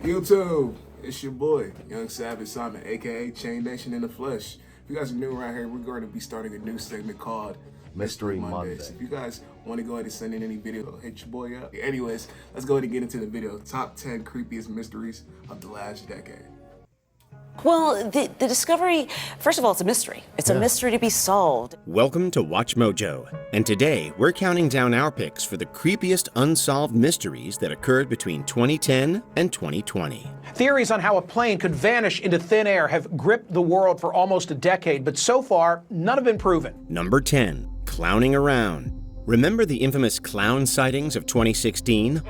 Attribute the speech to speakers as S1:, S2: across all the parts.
S1: YouTube, it's your boy, Young Savage Simon, aka Chain Nation in the Flesh. If you guys are new around here, we're going to be starting a new segment called Mystery Mondays. If you guys want to go ahead and send in any video, hit your boy up. Anyways, let's go ahead and get into the video. Top 10 creepiest mysteries of the last decade.
S2: Well, the discovery, first of all, it's a mystery. It's a mystery to be solved.
S3: Welcome to Watch Mojo, and today we're counting down our picks for the creepiest unsolved mysteries that occurred between 2010 and 2020.
S4: Theories on how a plane could vanish into thin air have gripped the world for almost a decade, but so far, none have been proven.
S3: Number 10, clowning around. Remember the infamous clown sightings of 2016?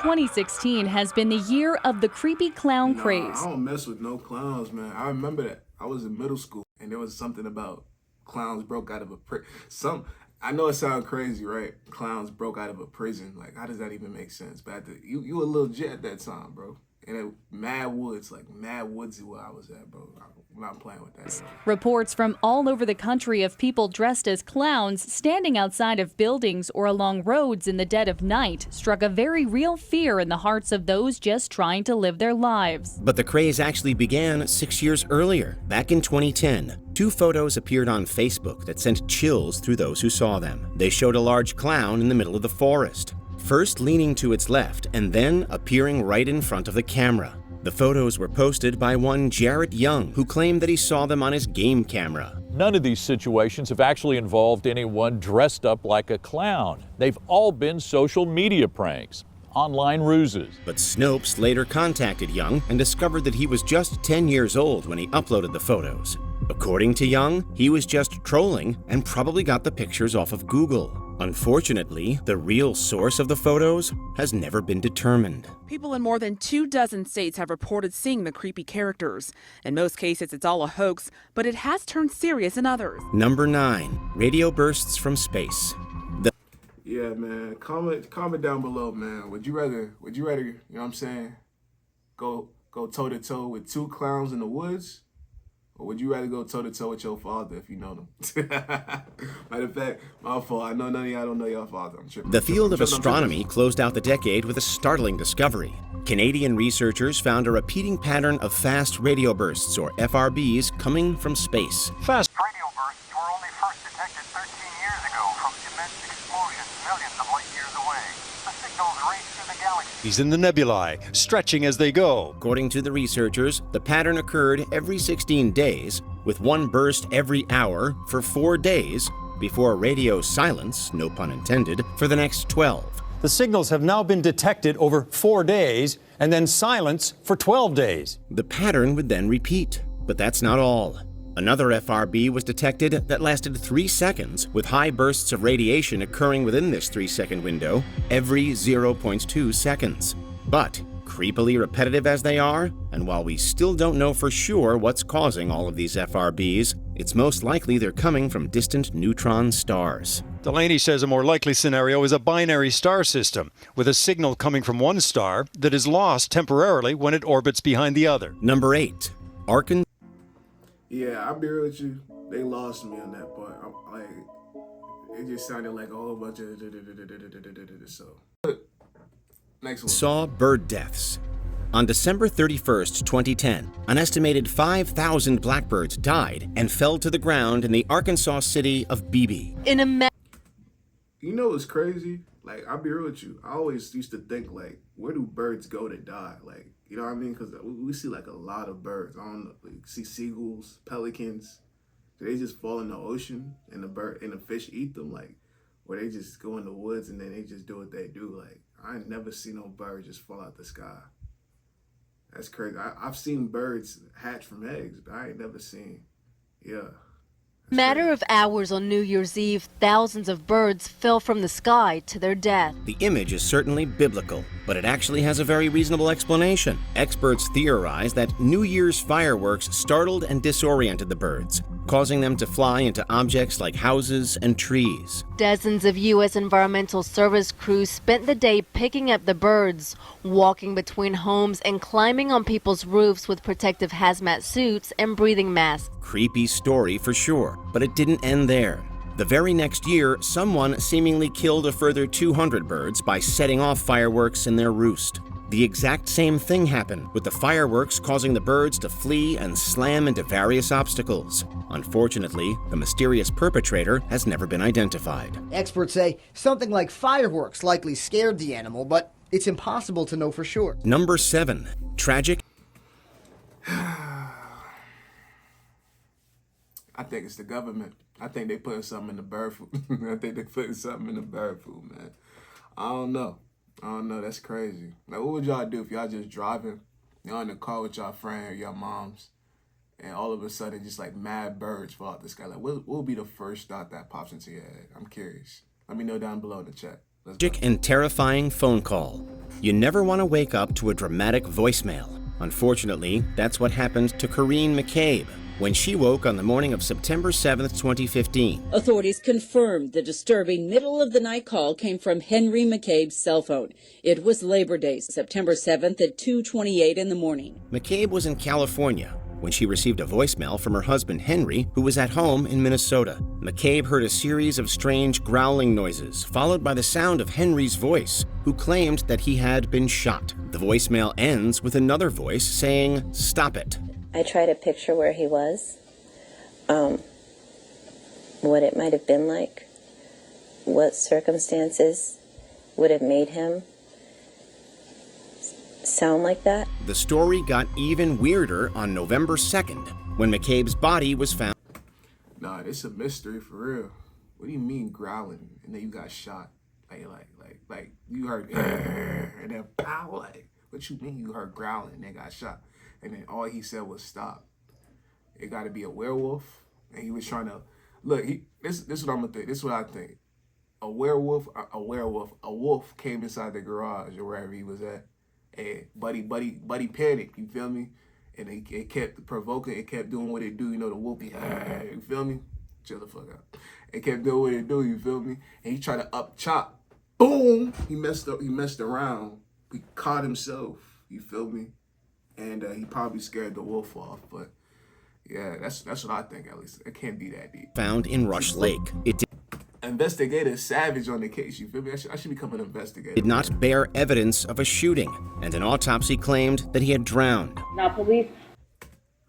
S5: 2016 has been the year of the creepy clown craze.
S1: I don't mess with no clowns, man. I remember that. I was in middle school, and there was something about clowns broke out of a prison. I know it sounds crazy, right? Clowns broke out of a prison. Like, how does that even make sense? But you were a little jet at that time, bro. And it, mad woodsy where I was at, bro. I'm not playing with that.
S5: Reports from all over the country of people dressed as clowns standing outside of buildings or along roads in the dead of night struck a very real fear in the hearts of those just trying to live their lives.
S3: But the craze actually began 6 years earlier, back in 2010. Two photos appeared on Facebook that sent chills through those who saw them. They showed a large clown in the middle of the forest, first leaning to its left and then appearing right in front of the camera. The photos were posted by one Jarrett Young, who claimed that he saw them on his game camera.
S6: None of these situations have actually involved anyone dressed up like a clown. They've all been social media pranks, online ruses.
S3: But Snopes later contacted Young and discovered that he was just 10 years old when he uploaded the photos. According to Young, he was just trolling and probably got the pictures off of Google. Unfortunately, the real source of the photos has never been determined.
S7: People in more than 24 states have reported seeing the creepy characters. In most cases, it's all a hoax, but it has turned serious in others.
S3: Number 9, radio bursts from space.
S1: Yeah, man. Comment down below, man. Would you rather, you know what I'm saying, go toe to toe with two clowns in the woods? Or would you rather go toe-to-toe with your father if you know them? Matter of fact, my fault. I know none of y'all don't know your father. I'm tripping.
S3: The field of astronomy closed out the decade with a startling discovery. Canadian researchers found a repeating pattern of fast radio bursts, or FRBs, coming from space.
S8: Fast radio bursts were only first detected 13 years ago from immense explosions millions of light years away. The signals race through the galaxy.
S9: He's in the nebulae, stretching as they go.
S3: According to the researchers, the pattern occurred every 16 days, with one burst every hour for 4 days, before radio silence, no pun intended, for the next 12.
S9: The signals have now been detected over 4 days, and then silence for 12 days.
S3: The pattern would then repeat, but that's not all. Another FRB was detected that lasted 3 seconds, with high bursts of radiation occurring within this 3-second window every 0.2 seconds. But, creepily repetitive as they are, and while we still don't know for sure what's causing all of these FRBs, it's most likely they're coming from distant neutron stars.
S9: Delaney says a more likely scenario is a binary star system, with a signal coming from one star that is lost temporarily when it orbits behind the other.
S3: Number 8. Arkansas.
S1: Yeah, I'll be real with you. They lost me on that part. It just sounded like a whole bunch of so. Next one.
S3: Saw bird deaths. On December 31st, 2010, an estimated 5,000 blackbirds died and fell to the ground in the Arkansas city of Beebe.
S1: You know what's crazy? Like, I'll be real with you. I always used to think, like, where do birds go to die? Like, you know what I mean? Because we see, like, a lot of birds. I don't know, like, see seagulls, pelicans. They just fall in the ocean and the fish eat them, like, or they just go in the woods and then they just do what they do. Like, I ain't never seen no bird just fall out the sky. That's crazy. I've seen birds hatch from eggs, but I ain't never seen,
S10: Matter of hours on New Year's Eve, thousands of birds fell from the sky to their death.
S3: The image is certainly biblical, but it actually has a very reasonable explanation. Experts theorize that New Year's fireworks startled and disoriented the birds, causing them to fly into objects like houses and trees.
S10: Dozens of U.S. Environmental Service crews spent the day picking up the birds, walking between homes and climbing on people's roofs with protective hazmat suits and breathing masks.
S3: Creepy story for sure, but it didn't end there. The very next year, someone seemingly killed a further 200 birds by setting off fireworks in their roost. The exact same thing happened, with the fireworks causing the birds to flee and slam into various obstacles. Unfortunately, the mysterious perpetrator has never been identified.
S11: Experts say something like fireworks likely scared the animal, but it's impossible to know for sure.
S3: Number 7. Tragic.
S1: I think it's the government. I think they putting something in the bird food. I think they putting something in the bird food, man. I don't know. That's crazy. Like, what would y'all do if y'all just driving, y'all in the car with y'all friend or your moms, and all of a sudden just like mad birds fall out the sky? Like, what would be the first thought that pops into your head? I'm curious. Let me know down below in the chat. Let's go.
S3: Tragic and terrifying phone call. You never want to wake up to a dramatic voicemail. Unfortunately, that's what happened to Corinne McCabe when she woke on the morning of September 7th, 2015.
S12: Authorities confirmed the disturbing middle-of-the-night call came from Henry McCabe's cell phone. It was Labor Day, September 7th at 2:28 in the morning.
S3: McCabe was in California when she received a voicemail from her husband Henry, who was at home in Minnesota. McCabe heard a series of strange growling noises, followed by the sound of Henry's voice, who claimed that he had been shot. The voicemail ends with another voice saying, "Stop it."
S13: I try to picture where he was, what it might have been like, what circumstances would have made him sound like that.
S3: The story got even weirder on November 2nd, when McCabe's body was found.
S1: Nah, it's a mystery for real. What do you mean growling and then you got shot? Like you heard and then pow, like, what you mean you heard growling and then got shot? And then all he said was stop. It got to be a werewolf, and he was trying to look. This is what I'm gonna think. This is what I think. A wolf came inside the garage or wherever he was at, and buddy panicked. You feel me? And it kept provoking. It kept doing what it do. You know, the wolf be, you feel me? Chill the fuck out. It kept doing what it do. You feel me? And he tried to up chop. Boom! He messed up. He messed around. He caught himself. You feel me? And he probably scared the wolf off, but yeah, that's what I think, at least. It can't be that deep.
S3: Found in Rush Lake.
S1: Investigator savage on the case, you feel me? I should become an investigator.
S3: Did not bear evidence of a shooting, and an autopsy claimed that he had drowned.
S14: Now, police...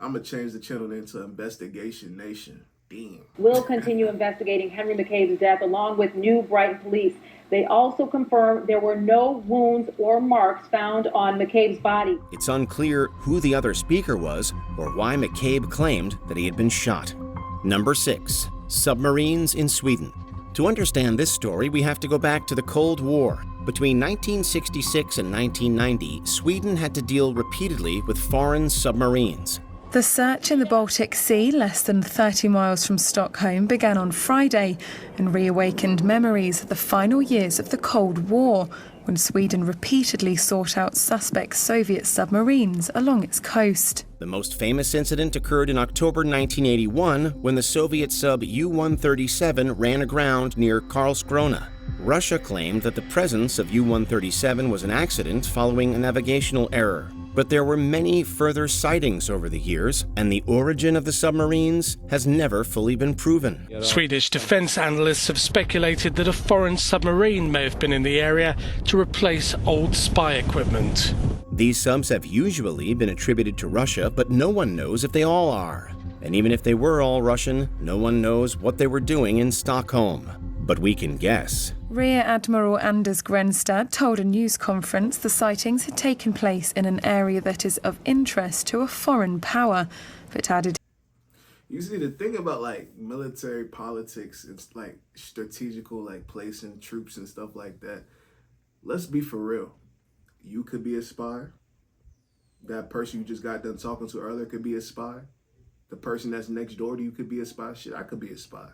S1: I'm going to change the channel into Investigation Nation. Damn.
S14: Will continue investigating Henry McCabe's death along with New Brighton police. They also confirmed there were no wounds or marks found on McCabe's body.
S3: It's unclear who the other speaker was or why McCabe claimed that he had been shot. Number 6. Submarines in Sweden. To understand this story, we have to go back to the Cold War. Between 1966 and 1990, Sweden had to deal repeatedly with foreign submarines.
S15: The search in the Baltic Sea, less than 30 miles from Stockholm, began on Friday and reawakened memories of the final years of the Cold War, when Sweden repeatedly sought out suspect Soviet submarines along its coast.
S3: The most famous incident occurred in October 1981 when the Soviet sub U-137 ran aground near Karlskrona. Russia claimed that the presence of U-137 was an accident following a navigational error. But there were many further sightings over the years, and the origin of the submarines has never fully been proven.
S16: Swedish defense analysts have speculated that a foreign submarine may have been in the area to replace old spy equipment.
S3: These subs have usually been attributed to Russia, but no one knows if they all are. And even if they were all Russian, no one knows what they were doing in Stockholm. But we can guess.
S15: Rear Admiral Anders Grenstad told a news conference the sightings had taken place in an area that is of interest to a foreign power, but added...
S1: You see, the thing about, like, military politics, it's, like, strategical, like, placing troops and stuff like that. Let's be for real. You could be a spy. That person you just got done talking to earlier could be a spy. The person that's next door to you could be a spy. Shit, I could be a spy.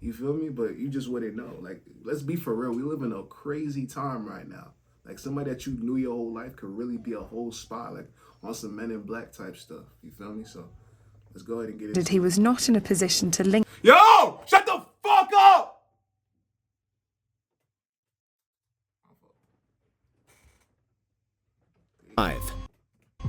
S1: You feel me? But you just wouldn't know. Like, let's be for real. We live in a crazy time right now. Like, somebody that you knew your whole life could really be a whole spy, like, on some Men in Black type stuff. You feel me? So, let's go ahead and get it.
S15: He was not in a position to link...
S1: Yo! Shut the fuck up!
S3: 5.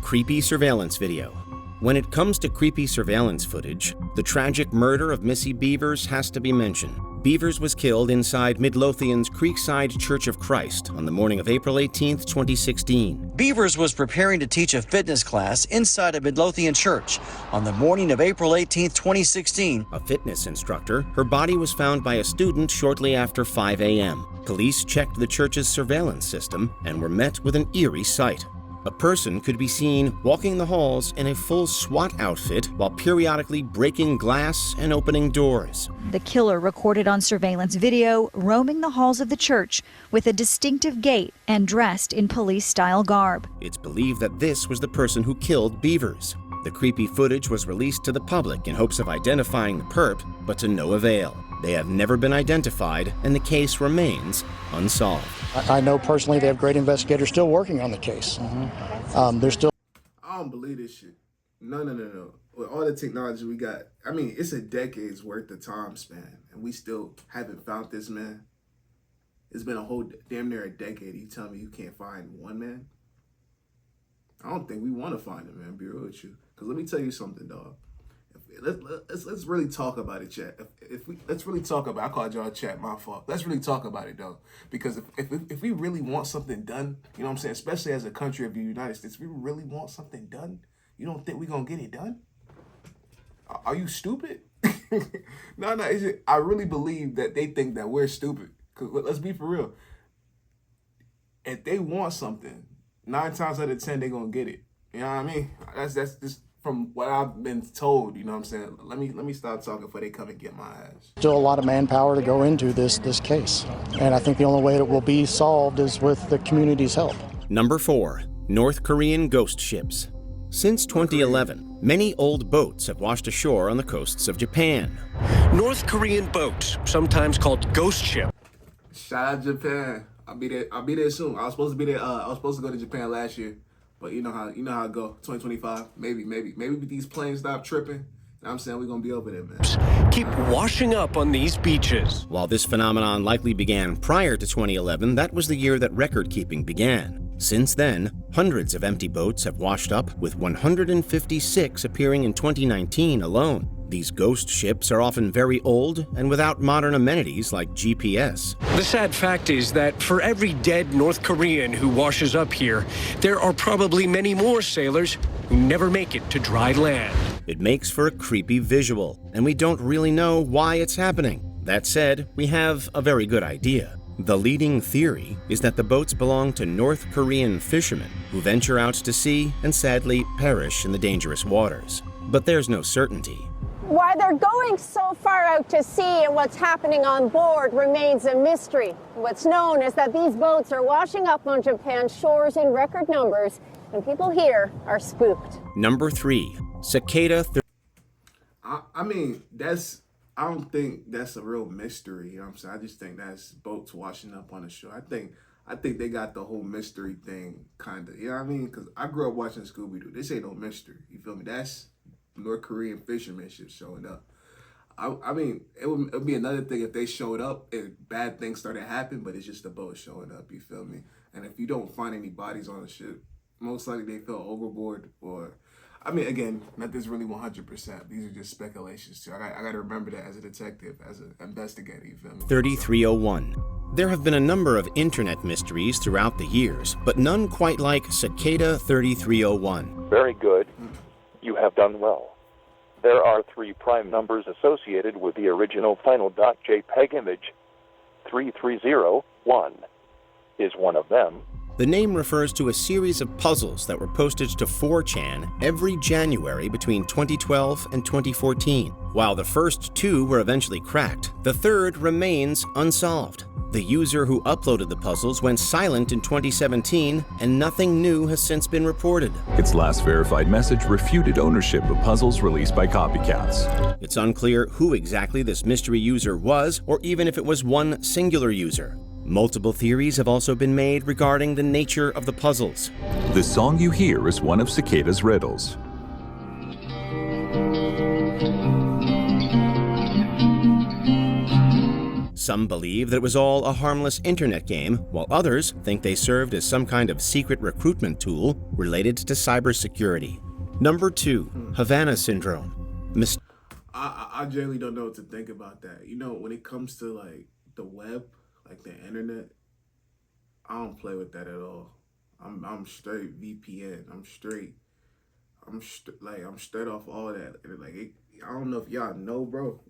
S3: Creepy surveillance video. When it comes to creepy surveillance footage, the tragic murder of Missy Beavers has to be mentioned. Beavers was killed inside Midlothian's Creekside Church of Christ on the morning of April 18, 2016.
S17: Beavers was preparing to teach a fitness class inside a Midlothian church on the morning of April 18, 2016.
S3: A fitness instructor, her body was found by a student shortly after 5 a.m. Police checked the church's surveillance system and were met with an eerie sight. A person could be seen walking the halls in a full SWAT outfit while periodically breaking glass and opening doors.
S18: The killer recorded on surveillance video roaming the halls of the church with a distinctive gait and dressed in police-style garb.
S3: It's believed that this was the person who killed Beavers. The creepy footage was released to the public in hopes of identifying the perp, but to no avail. They have never been identified, and the case remains unsolved.
S19: I know personally they have great investigators still working on the case. They're still...
S1: I don't believe this shit. No. With all the technology we got, I mean, it's a decade's worth of time span, and we still haven't found this man. It's been a whole damn near a decade. You tell me you can't find one man? I don't think we want to find him, man, be real with you. Because let me tell you something, dog. Let's really talk about it, chat. Let's really talk about it. I called y'all chat, my fault. Let's really talk about it, though. Because if we really want something done, you know what I'm saying, especially as a country of the United States, if we really want something done, you don't think we're going to get it done? Are you stupid? No, I really believe that they think that we're stupid. Because let's be for real. If they want something, 9 times out of 10, they're going to get it. You know what I mean? That's just from what I've been told, you know what I'm saying? Let me stop talking before they come and get my ass.
S19: Still a lot of manpower to go into this case. And I think the only way it will be solved is with the community's help.
S3: Number 4, North Korean ghost ships. Since 2011, many old boats have washed ashore on the coasts of Japan.
S20: North Korean boats, sometimes called ghost ships.
S1: Shout out Japan. I'll be there soon. I was supposed to be there. I was supposed to go to Japan last year. But you know how it go. 2025, maybe these planes stop tripping. You know what I'm saying? We're gonna be over there, man.
S20: Keep washing up on these beaches.
S3: While this phenomenon likely began prior to 2011, that was the year that record keeping began. Since then, hundreds of empty boats have washed up, with 156 appearing in 2019 alone. These ghost ships are often very old and without modern amenities like GPS.
S20: The sad fact is that for every dead North Korean who washes up here, there are probably many more sailors who never make it to dry land.
S3: It makes for a creepy visual, and we don't really know why it's happening. That said, we have a very good idea. The leading theory is that the boats belong to North Korean fishermen who venture out to sea and sadly perish in the dangerous waters. But there's no certainty.
S21: Why they're going so far out to sea and what's happening on board remains a mystery. What's known is that these boats are washing up on Japan's shores in record numbers, and people here are spooked.
S3: Number 3, cicada.
S1: I mean, I don't think that's a real mystery. You know what I'm saying? I just think that's boats washing up on the shore. I think they got the whole mystery thing kind of. You know what I mean? Because I grew up watching Scooby-Doo. This ain't no mystery. You feel me? That's North Korean fishermen ship showing up. I mean, it would be another thing if they showed up and bad things started happening, but it's just a boat showing up, you feel me? And if you don't find any bodies on the ship, most likely they fell overboard or, I mean, again, not this really 100%. These are just speculations too. I got to remember that as a detective, as an investigator, you feel me?
S3: 3301. There have been a number of internet mysteries throughout the years, but none quite like Cicada 3301.
S22: Very good. You have done well. There are 3 prime numbers associated with the original final .jpeg image. 3301 is one of them.
S3: The name refers to a series of puzzles that were posted to 4chan every January between 2012 and 2014. While the first 2 were eventually cracked, the third remains unsolved. The user who uploaded the puzzles went silent in 2017, and nothing new has since been reported.
S23: Its last verified message refuted ownership of puzzles released by copycats.
S3: It's unclear who exactly this mystery user was, or even if it was one singular user. Multiple theories have also been made regarding the nature of the puzzles.
S23: The song you hear is one of Cicada's riddles.
S3: Some believe that it was all a harmless internet game, while others think they served as some kind of secret recruitment tool related to cybersecurity. Number 2, Havana Syndrome.
S1: I generally don't know what to think about that. You know, when it comes to like the web, like the internet, I don't play with that at all. I'm straight VPN. I'm straight off all that. I don't know if y'all know, bro.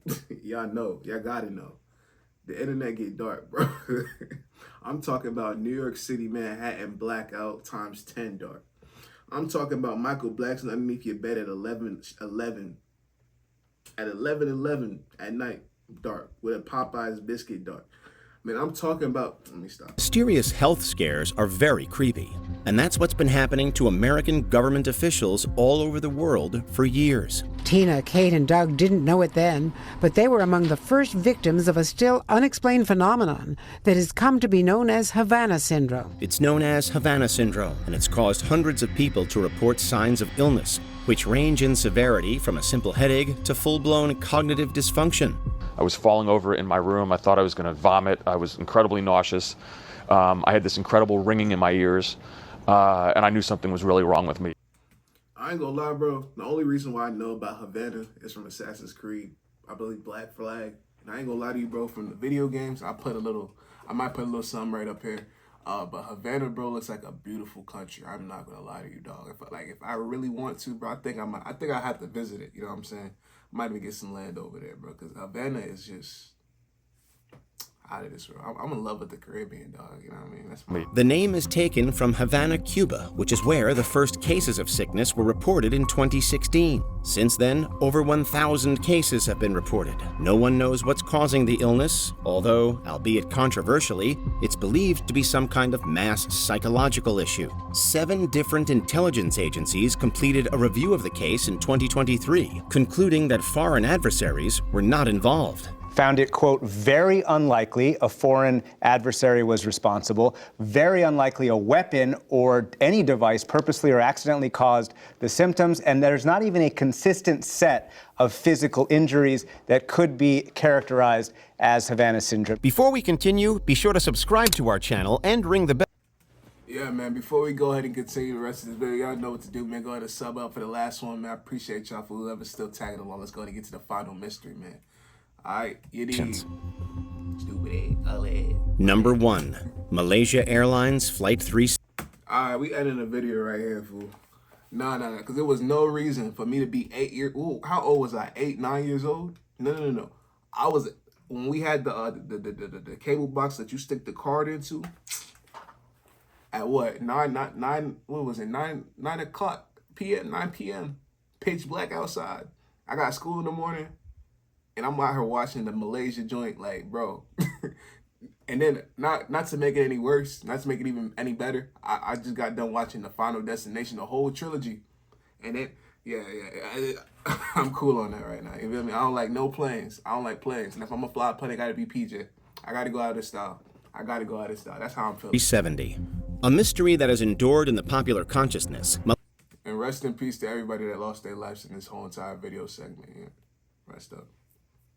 S1: Y'all know. Y'all gotta know. The internet get dark, bro. I'm talking about New York City, Manhattan, blackout times 10 dark. I'm talking about Michael Blackson underneath your bed at 11:11 at night, dark, with a Popeye's biscuit dark. Man, I'm talking about, let me stop.
S3: Mysterious health scares are very creepy, and that's what's been happening to American government officials all over the world for years.
S2: Tina, Kate, and Doug didn't know it then, but they were among the first victims of a still unexplained phenomenon that has come to be known as Havana Syndrome.
S3: It's known as Havana Syndrome, and it's caused hundreds of people to report signs of illness, which range in severity from a simple headache to full-blown cognitive dysfunction.
S4: I was falling over in my room. I thought I was going to vomit. I was incredibly nauseous. I had this incredible ringing in my ears, and I knew something was really wrong with me.
S1: I ain't gonna lie, bro. The only reason why I know about Havana is from Assassin's Creed. I believe Black Flag. And I ain't gonna lie to you, bro. From the video games, I might put a little something right up here. But Havana, bro, looks like a beautiful country. I'm not gonna lie to you, dog. If I really want to, bro, I think I have to visit it. You know what I'm saying? Might even get some land over there, bro, because Havana is just out of this world. I'm in love with the Caribbean, dog. You know what I mean? That's my...
S3: The name is taken from Havana, Cuba, which is where the first cases of sickness were reported in 2016. Since then, over 1,000 cases have been reported. No one knows what's causing the illness, although, albeit controversially, it's believed to be some kind of mass psychological issue. 7 different intelligence agencies completed a review of the case in 2023, concluding that foreign adversaries were not involved.
S5: Found it, quote, very unlikely a foreign adversary was responsible, very unlikely a weapon or any device purposely or accidentally caused the symptoms, and there's not even a consistent set of physical injuries that could be characterized as Havana Syndrome.
S3: Before we continue, be sure to subscribe to our channel and ring the bell.
S1: Yeah, man, before we go ahead and continue the rest of this video, y'all know what to do, man. Go ahead and sub up for the last one, man. I appreciate y'all for whoever's still tagging along. Let's go ahead and get to the final mystery, man. Alright, you need stupid.
S3: Number 1, Malaysia Airlines Flight 3.
S1: Alright, we ending the video right here, fool. Nah, because there was no reason for me to be 8 years. Ooh, how old was I? 8, 9 years old? No. I was when we had the cable box that you stick the card into. At what? 9? What was it? 9 o'clock p.m. 9 p.m. Pitch black outside. I got school in the morning. And I'm out here watching the Malaysia joint, like, bro. And then, not to make it any worse, not to make it even any better, I just got done watching the Final Destination, the whole trilogy. And then, I'm cool on that right now. You feel me? I don't like no planes. I don't like planes. And if I'm gonna fly a plane, it gotta be PJ. I gotta go out of style. That's how I'm feeling.
S3: 370. A mystery that has endured in the popular consciousness.
S1: And rest in peace to everybody that lost their lives in this whole entire video segment. Yeah. Rest up.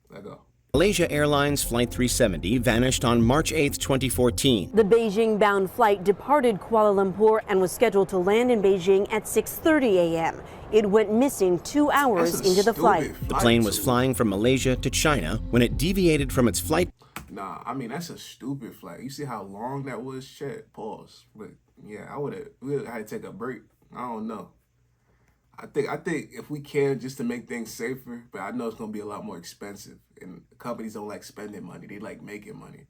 S1: Let go.
S3: Malaysia Airlines Flight 370 vanished on March 8, 2014.
S24: The Beijing-bound flight departed Kuala Lumpur and was scheduled to land in Beijing at 6:30 a.m. It went missing 2 hours into the flight.
S3: The plane was flying from Malaysia to China when it deviated from its flight.
S1: Nah, I mean, that's a stupid flight. You see how long that was? Shit, pause. But yeah, we would have had to take a break. I don't know. I think if we can, just to make things safer, but I know it's going to be a lot more expensive. And companies don't like spending money. They like making money.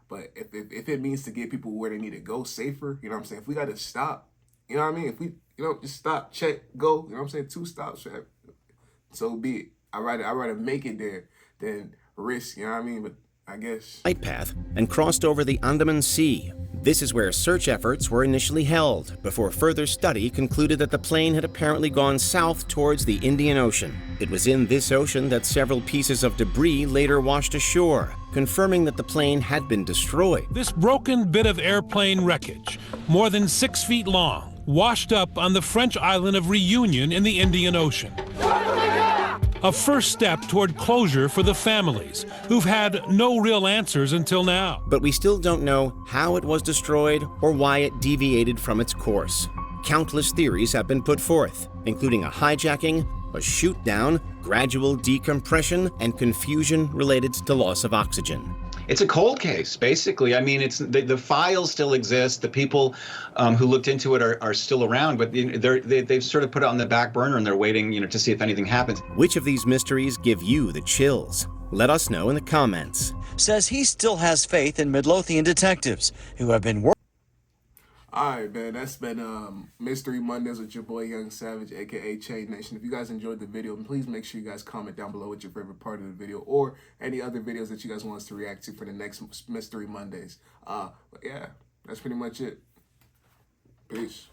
S1: But if it means to get people where they need to go safer, you know what I'm saying? If we got to stop, you know what I mean? If we, just stop, check, go, you know what I'm saying? 2 stops, so be it. I'd rather make it there than risk, you know what I mean? But I guess.
S3: Flight path and crossed over the Andaman Sea. This is where search efforts were initially held, before further study concluded that the plane had apparently gone south towards the Indian Ocean. It was in this ocean that several pieces of debris later washed ashore, confirming that the plane had been destroyed.
S25: This broken bit of airplane wreckage, more than 6 feet long, washed up on the French island of Reunion in the Indian Ocean. A first step toward closure for the families, who've had no real answers until now.
S3: But we still don't know how it was destroyed or why it deviated from its course. Countless theories have been put forth. including a hijacking, a shoot-down, gradual decompression, and confusion related to loss of oxygen.
S6: It's a cold case, basically. I mean, it's the files still exist. The people who looked into it are still around, but they've sort of put it on the back burner and they're waiting, to see if anything happens.
S3: Which of these mysteries give you the chills? Let us know in the comments.
S17: Says he still has faith in Midlothian detectives who have been working.
S1: All right, man, that's been Mystery Mondays with your boy Young Savage, aka Chain Nation. If you guys enjoyed the video, please make sure you guys comment down below what your favorite part of the video or any other videos that you guys want us to react to for the next Mystery Mondays. But yeah, that's pretty much it. Peace.